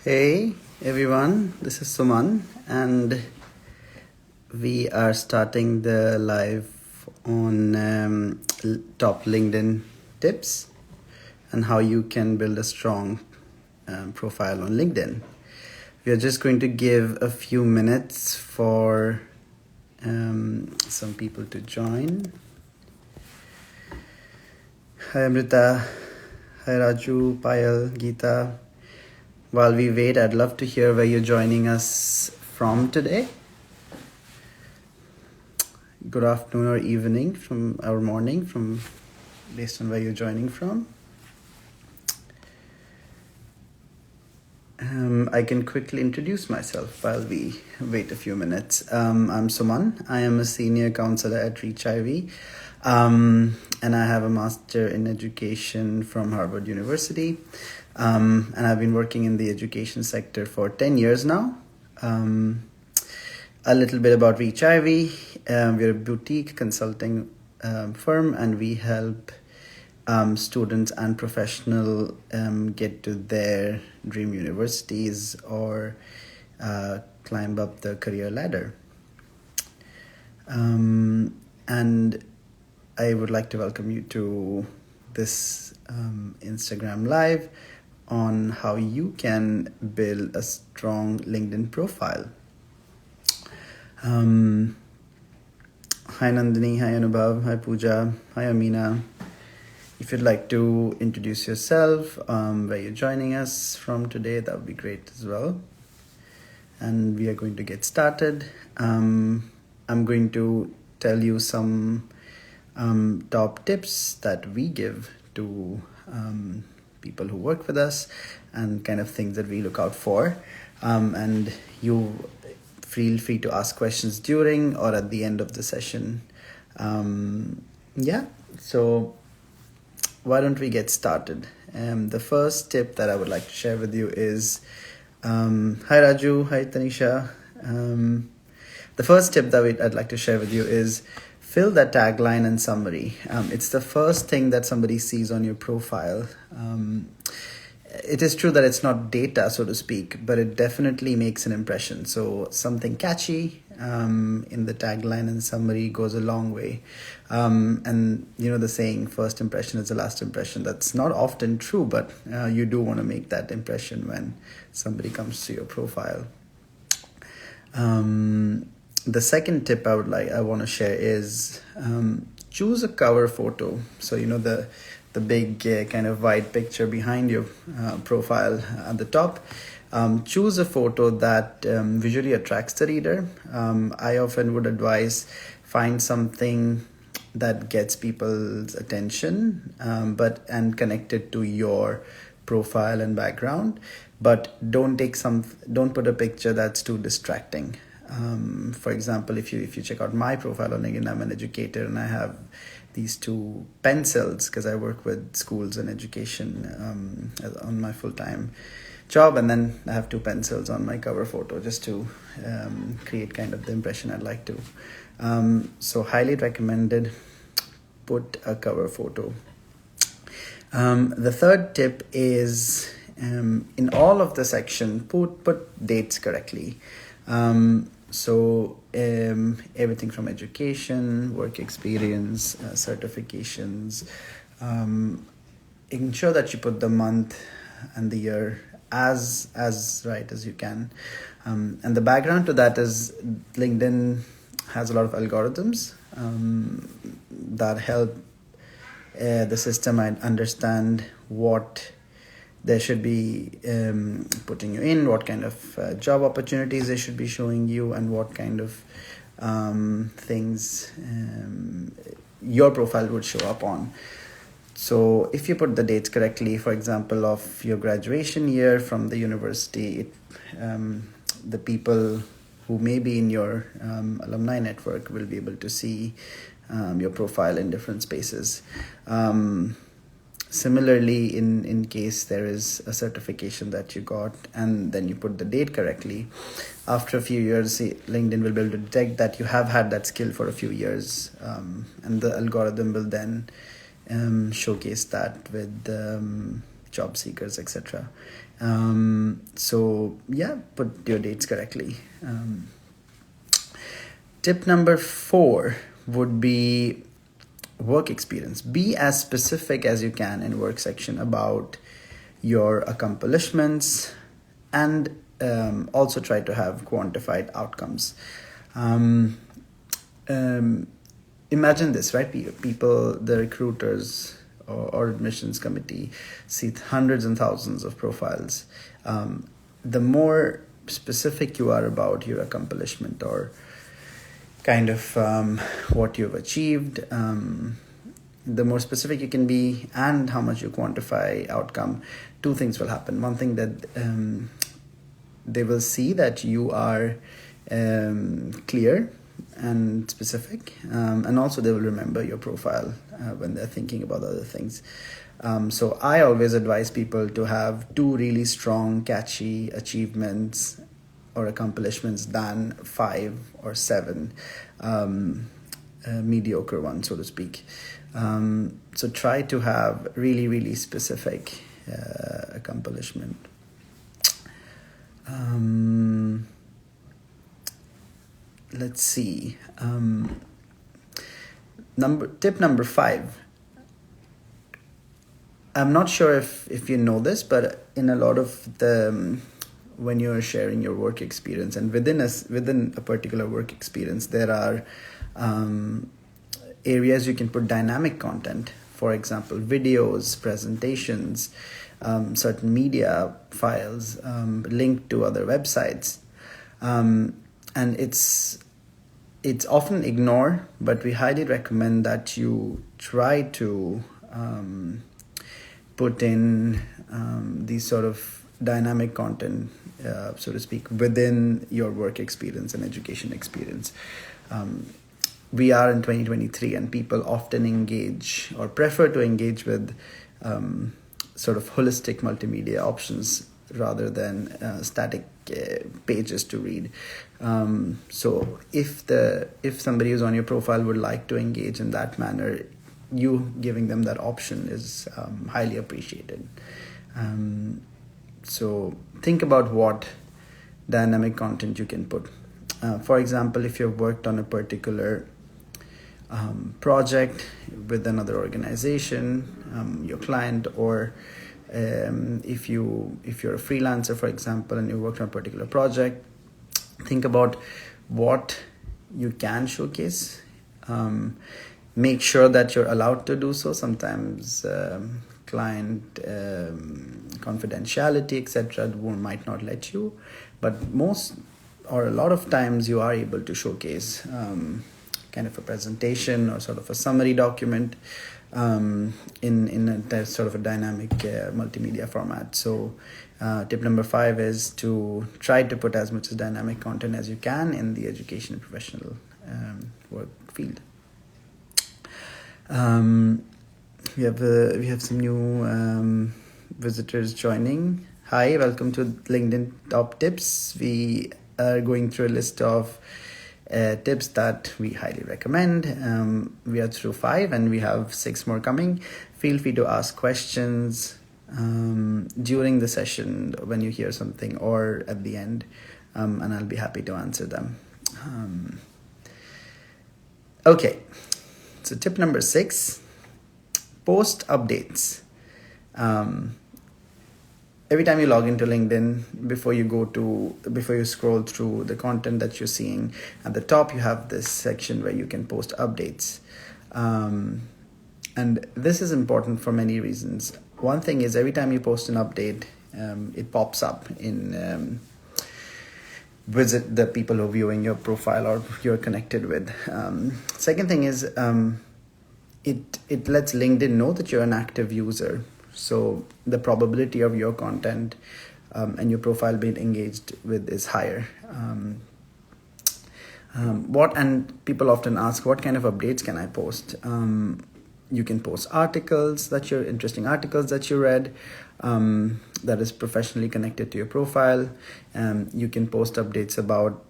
Hey everyone, this is Suman, and we are starting the live on top LinkedIn tips and how you can build a strong profile on LinkedIn. We are just going to give a few minutes for some people to join. Hi Amrita, hi Raju, Payal, Geeta. While we wait, I'd love to hear where you're joining us from today. Good afternoon or evening from our morning, from based on where you're joining from. I can quickly introduce myself while we wait a few minutes. I'm Suman. I am a senior counselor at Reach IV, and I have a master in education from Harvard University. And I've been working in the education sector for 10 years now. A little bit about Reach IV. We're a boutique consulting firm, and we help students and professionals get to their dream universities or climb up the career ladder. And I would like to welcome you to this Instagram Live on how you can build a strong LinkedIn profile. Hi Nandini, hi Anubhav, hi Pooja, hi Amina. If you'd like to introduce yourself, where you're joining us from today, that would be great as well. And we are going to get started. I'm going to tell you some top tips that we give to people who work with us and kind of things that we look out for. And you feel free to ask questions during or at the end of the session. So why don't we get started? The first tip that I would like to share with you is, hi Raju, hi Tanisha. The first tip that I'd like to share with you is fill that tagline and summary. It's the first thing that somebody sees on your profile. It is true that it's not data, so to speak, but it definitely makes an impression. So something catchy in the tagline and summary goes a long way. And you know the saying, first impression is the last impression. That's not often true, but you do want to make that impression when somebody comes to your profile. The second tip I want to share is choose a cover photo. So you know the big kind of wide picture behind your profile at the top. Choose a photo that visually attracts the reader. I often would advise find something that gets people's attention, and connect it to your profile and background. But don't put a picture that's too distracting. For example, if you check out my profile on LinkedIn, I'm an educator and I have these two pencils because I work with schools and education on my full-time job, and then I have two pencils on my cover photo just to create kind of the impression I'd like to. So highly recommended, put a cover photo. The third tip is in all of the section, put dates correctly. So everything from education, work experience, certifications. Ensure that you put the month and the year as right as you can. And the background to that is LinkedIn has a lot of algorithms that help the system understand what they should be putting you in, what kind of job opportunities they should be showing you, and what kind of things your profile would show up on. So if you put the dates correctly, for example, of your graduation year from the university, the people who may be in your alumni network will be able to see your profile in different spaces. Similarly, in case there is a certification that you got and then you put the date correctly, after a few years, LinkedIn will be able to detect that you have had that skill for a few years, and the algorithm will then showcase that with job seekers, etc. So yeah, put your dates correctly. Tip number 4 would be work experience. Be as specific as you can in work section about your accomplishments, and also try to have quantified outcomes. Um, Imagine this, right? People, the recruiters or admissions committee see hundreds and thousands of profiles. The more specific you are about your accomplishment or kind of what you've achieved, the more specific you can be and how much you quantify outcome, two things will happen. One thing, that they will see that you are clear and specific, and also they will remember your profile when they're thinking about other things. So I always advise people to have 2 really strong, catchy achievements or accomplishments than 5 or 7 mediocre ones, so to speak. So try to have really, really specific accomplishment. Let's see. Tip number 5. I'm not sure if you know this, but in a lot of the when you're sharing your work experience, and within a particular work experience, there are areas you can put dynamic content. For example, videos, presentations, certain media files, linked to other websites, and it's often ignored, but we highly recommend that you try to put in these sort of dynamic content, so to speak, within your work experience and education experience. We are in 2023, and people often engage or prefer to engage with sort of holistic multimedia options rather than static pages to read. So if somebody who's on your profile would like to engage in that manner, you giving them that option is highly appreciated. So think about what dynamic content you can put. For example, if you've worked on a particular project with another organization, your client, or if you're a freelancer, for example, and you worked on a particular project, think about what you can showcase. Make sure that you're allowed to do so. Sometimes client confidentiality, etc., might not let you, but most or a lot of times you are able to showcase kind of a presentation or sort of a summary document in a sort of a dynamic multimedia format. So tip number 5 is to try to put as much as dynamic content as you can in the education and professional work field. We have some new visitors joining. Hi, welcome to LinkedIn Top Tips. We are going through a list of tips that we highly recommend. We are through 5 and we have 6 more coming. Feel free to ask questions during the session when you hear something, or at the end, and I'll be happy to answer them. Okay, so tip number 6, post updates. Every time you log into LinkedIn, before you scroll through the content that you're seeing, at the top you have this section where you can post updates. And this is important for many reasons. One thing is, every time you post an update, it pops up in visit the people who are viewing your profile or you're connected with. Second thing is, it lets LinkedIn know that you're an active user. So the probability of your content and your profile being engaged with is higher. And people often ask, what kind of updates can I post? You can post interesting articles that you read, that is professionally connected to your profile. You can post updates about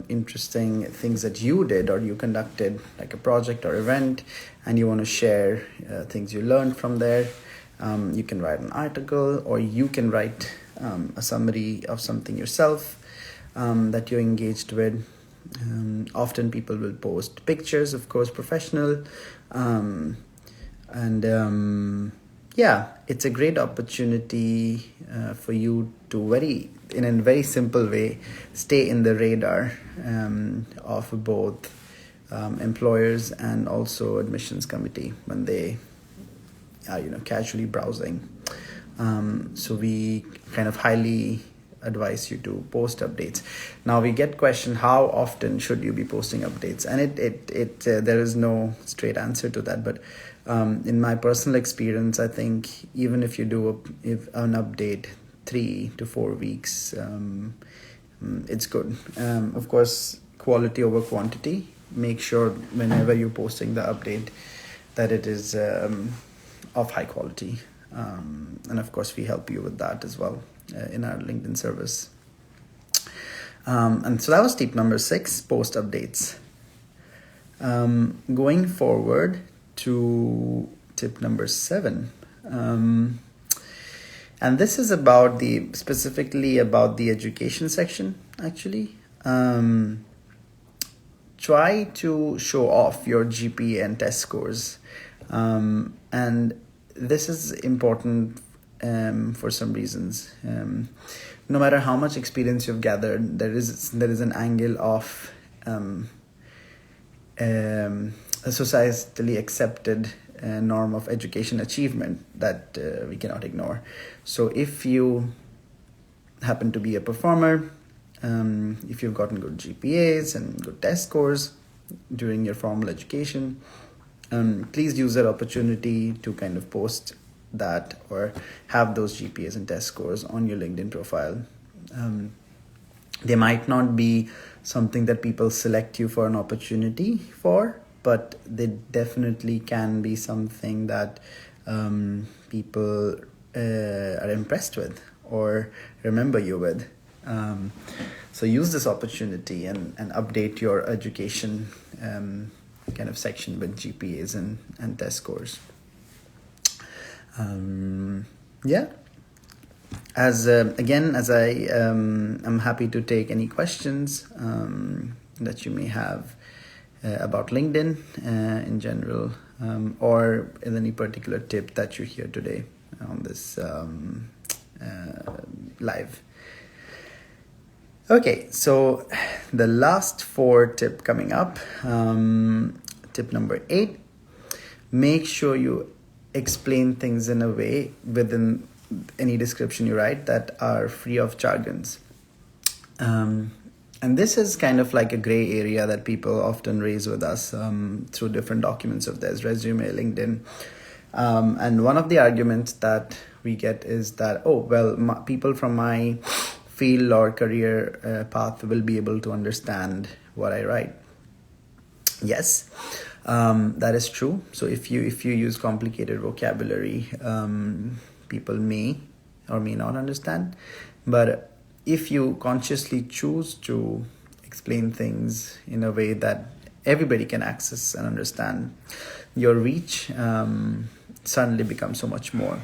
interesting things that you did or you conducted, like a project or event, and you want to share things you learned from there. You can write an article, or you can write a summary of something yourself that you're engaged with. Often people will post pictures, of course, professional. Yeah, it's a great opportunity for you to in a very simple way, stay in the radar of both employers and also admissions committee when they are casually browsing. So we kind of highly advise you to post updates. Now we get question, how often should you be posting updates? And there is no straight answer to that, but in my personal experience, I think even if you do an update 3 to 4 weeks, it's good. Of course, quality over quantity. Make sure whenever you're posting the update that it is of high quality. And of course, we help you with that as well in our LinkedIn service. And so that was tip number 6, post updates. Going forward to tip number 7. And this is specifically about the education section, actually. Try to show off your GPA and test scores. And this is important for some reasons. No matter how much experience you've gathered, there is an angle of a societally accepted norm of education achievement that we cannot ignore. So if you happen to be a performer, if you've gotten good GPAs and good test scores during your formal education, please use that opportunity to kind of post that or have those GPAs and test scores on your LinkedIn profile. They might not be something that people select you for an opportunity for, but they definitely can be something that people are impressed with or remember you with. So use this opportunity and update your education kind of section with GPAs and test scores. Yeah. As I am happy to take any questions that you may have about LinkedIn in general, or in any particular tip that you hear today on this live. Okay, so the last 4 tip coming up. Tip number 8, make sure you explain things in a way within any description you write that are free of jargons. And this is kind of like a gray area that people often raise with us through different documents of theirs, resume, LinkedIn. And one of the arguments that we get is that, people from my field or career path will be able to understand what I write. Yes, that is true. So if you use complicated vocabulary, people may or may not understand. But if you consciously choose to explain things in a way that everybody can access and understand, your reach suddenly becomes so much more.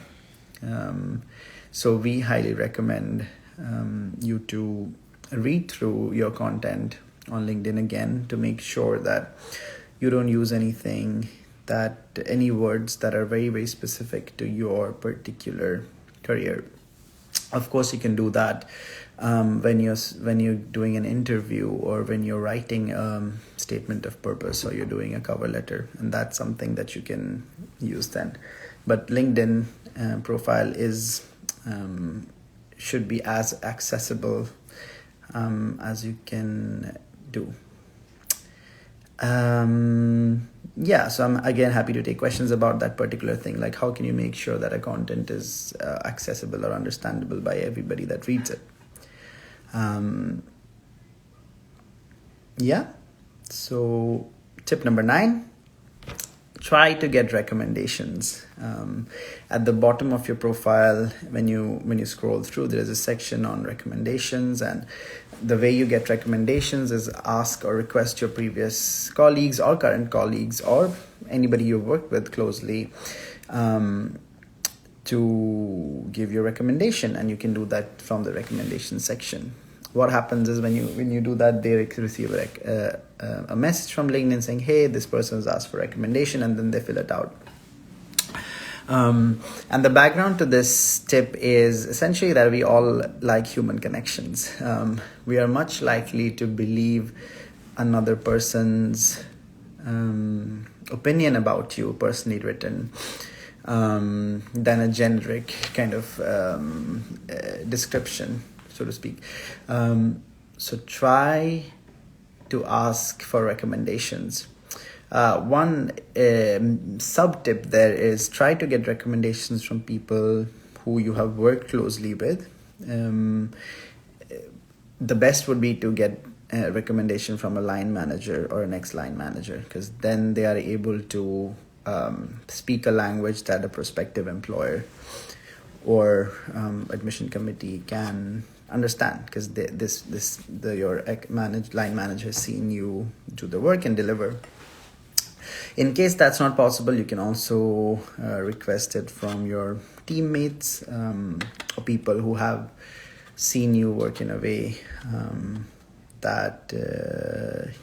So we highly recommend you to read through your content on LinkedIn again to make sure that you don't use any words that are very, very specific to your particular career. Of course, you can do that when you're doing an interview or when you're writing a statement of purpose or you're doing a cover letter, and that's something that you can use then. But LinkedIn profile should be as accessible as you can do. So I'm again happy to take questions about that particular thing, like how can you make sure that a content is accessible or understandable by everybody that reads it. So tip number 9, try to get recommendations. At the bottom of your profile, when you scroll through, there is a section on recommendations, and the way you get recommendations is ask or request your previous colleagues or current colleagues or anybody you work with closely to give your recommendation, and you can do that from the recommendation section. What happens is when you do that, they receive a message from LinkedIn saying, hey, this person has asked for recommendation, and then they fill it out. And the background to this tip is essentially that we all like human connections. We are much likely to believe another person's opinion about you, personally written, than a generic kind of description, so to speak. So try to ask for recommendations. One sub-tip there is try to get recommendations from people who you have worked closely with. The best would be to get a recommendation from a line manager or an ex-line manager, because then they are able to speak a language that a prospective employer or admission committee can understand, because your line manager has seen you do the work and deliver. In case that's not possible, you can also request it from your teammates or people who have seen you work in a way that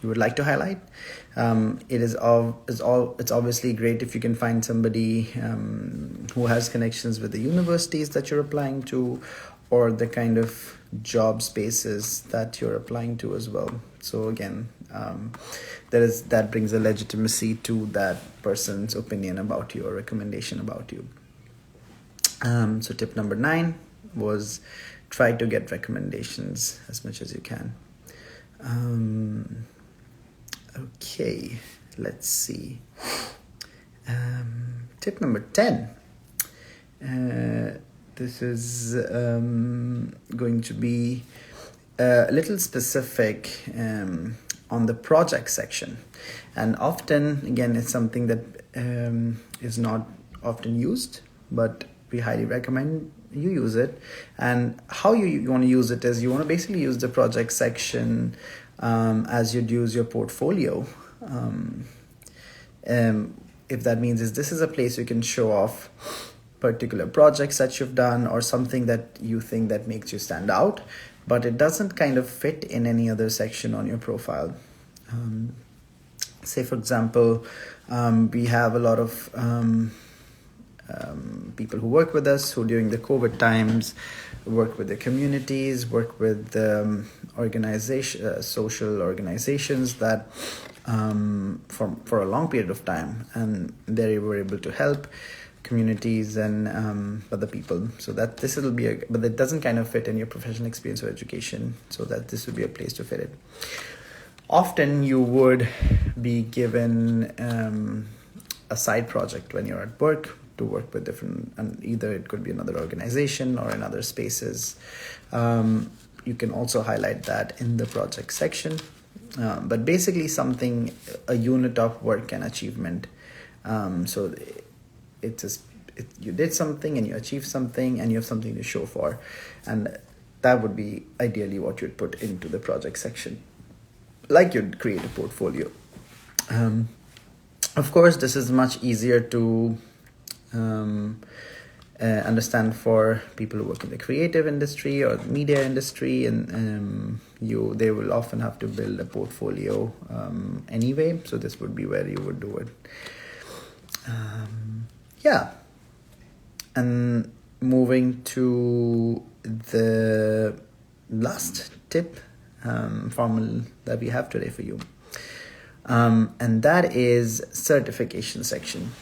you would like to highlight. It's obviously great if you can find somebody who has connections with the universities that you're applying to, or the kind of job spaces that you're applying to as well. So again, that brings a legitimacy to that person's opinion about you or recommendation about you. So tip number 9 was try to get recommendations as much as you can. Okay, let's see. Tip number 10. This is going to be a little specific on the project section. And often, again, it's something that is not often used, but we highly recommend you use it. And how you want to use it is you want to basically use the project section as you'd use your portfolio. If that means this is a place you can show off particular projects that you've done or something that you think that makes you stand out, but it doesn't kind of fit in any other section on your profile. Say, for example, we have a lot of people who work with us who during the COVID times work with the communities, work with social organizations that for a long period of time, and they were able to help communities and other people. So that this will be but it doesn't kind of fit in your professional experience or education, so that this would be a place to fit it. Often you would be given a side project when you're at work to work with different, and either it could be another organization or in other spaces. You can also highlight that in the project section. But basically a unit of work and achievement. So you did something and you achieved something and you have something to show for. And that would be ideally what you'd put into the project section, like you'd create a portfolio. Of course, this is much easier to understand for people who work in the creative industry or the media industry, and they will often have to build a portfolio anyway. So this would be where you would do it. And moving to the last tip formal that we have today for you, and that is certification section.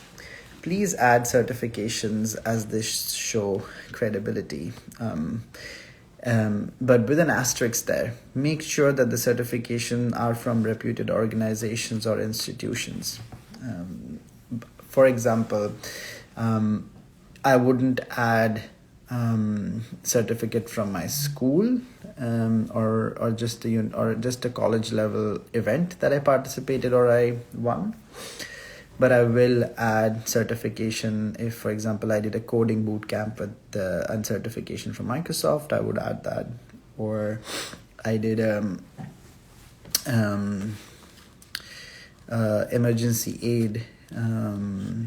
Please add certifications as this show credibility, but with an asterisk there. Make sure that the certifications are from reputed organizations or institutions. For example, I wouldn't add certificate from my school or just a college level event that I participated or I won. But I will add certification if, for example, I did a coding boot camp and certification from Microsoft. I would add that. Or I did emergency aid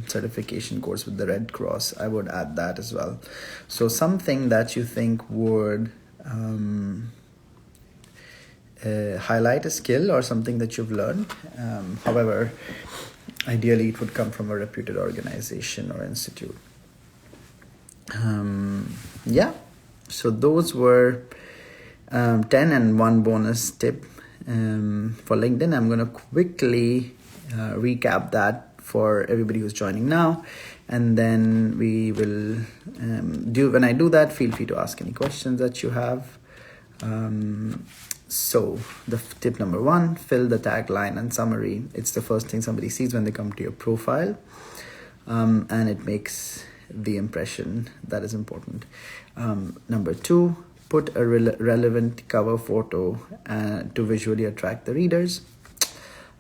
certification course with the Red Cross. I would add that as well. So something that you think would highlight a skill or something that you've learned. However, ideally it would come from a reputed organization or institute. Yeah, so those were 10 and one bonus tip for LinkedIn. I'm going to quickly recap that for everybody who's joining now, and then we will when I do that, feel free to ask any questions that you have. So the tip number 1, fill the tagline and summary. It's the first thing somebody sees when they come to your profile, and it makes the impression that is important. Number 2, put a relevant cover photo to visually attract the readers.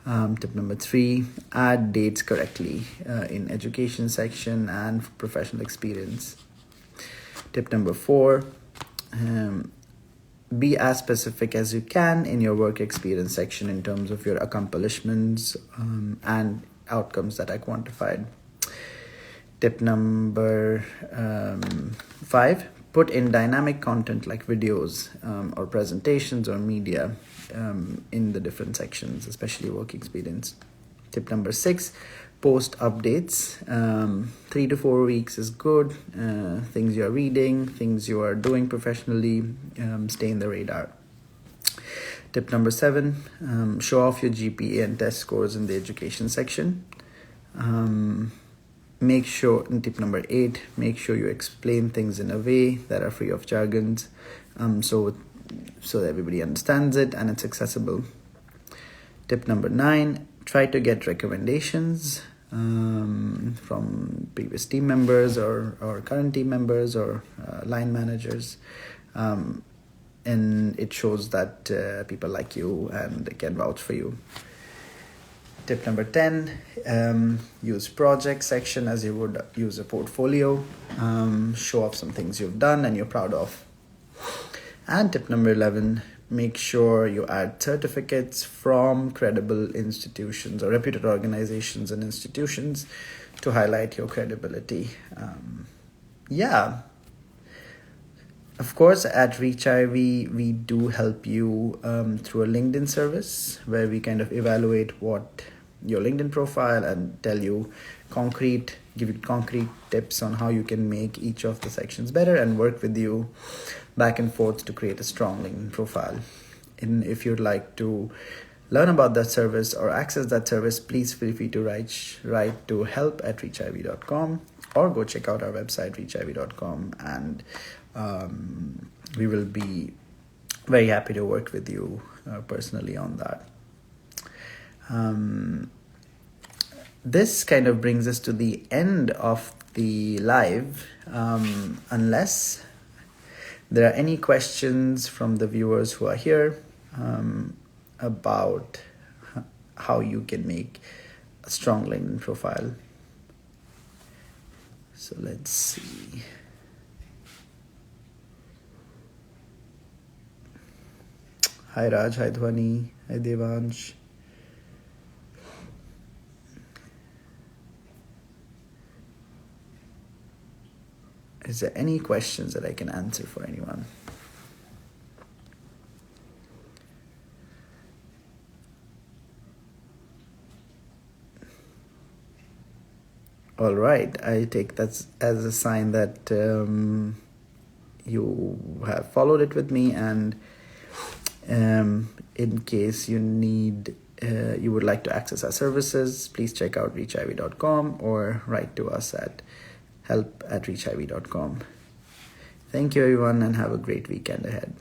Tip number 3, add dates correctly in education section and professional experience. Tip number 4, be as specific as you can in your work experience section in terms of your accomplishments and outcomes that are quantified. Tip number 5, put in dynamic content like videos or presentations or media in the different sections, especially work experience. Tip number 6, post updates. 3 to 4 weeks is good. Things you're reading, things you are doing professionally, stay in the radar. Tip number 7, show off your GPA and test scores in the education section. Make sure, in tip number 8, make sure you explain things in a way that are free of jargons, so that everybody understands it and it's accessible. Tip number 9, try to get recommendations from previous team members or current team members or line managers, and it shows that people like you and they can vouch for you. Tip number 10, use project section as you would use a portfolio. Show off some things you've done and you're proud of. And tip number 11, make sure you add certificates from credible institutions or reputed organizations and institutions to highlight your credibility. Yeah. Of course, at Reach IV, we do help you through a LinkedIn service where we kind of evaluate what your LinkedIn profile and give you concrete tips on how you can make each of the sections better and work with you back and forth to create a strong LinkedIn profile. And if you'd like to learn about that service or access that service, please feel free to write to help@reachiv.com or go check out our website, reachiv.com, and we will be very happy to work with you personally on that. This kind of brings us to the end of the live, unless there are any questions from the viewers who are here about how you can make a strong LinkedIn profile. So let's see. Hi Raj, hi Dhwani, hi Devansh. Is there any questions that I can answer for anyone? All right, I take that as a sign that you have followed it with me, and in case you would like to access our services, please check out reachiv.com or write to us at help@reachiv.com. Thank you everyone and have a great weekend ahead.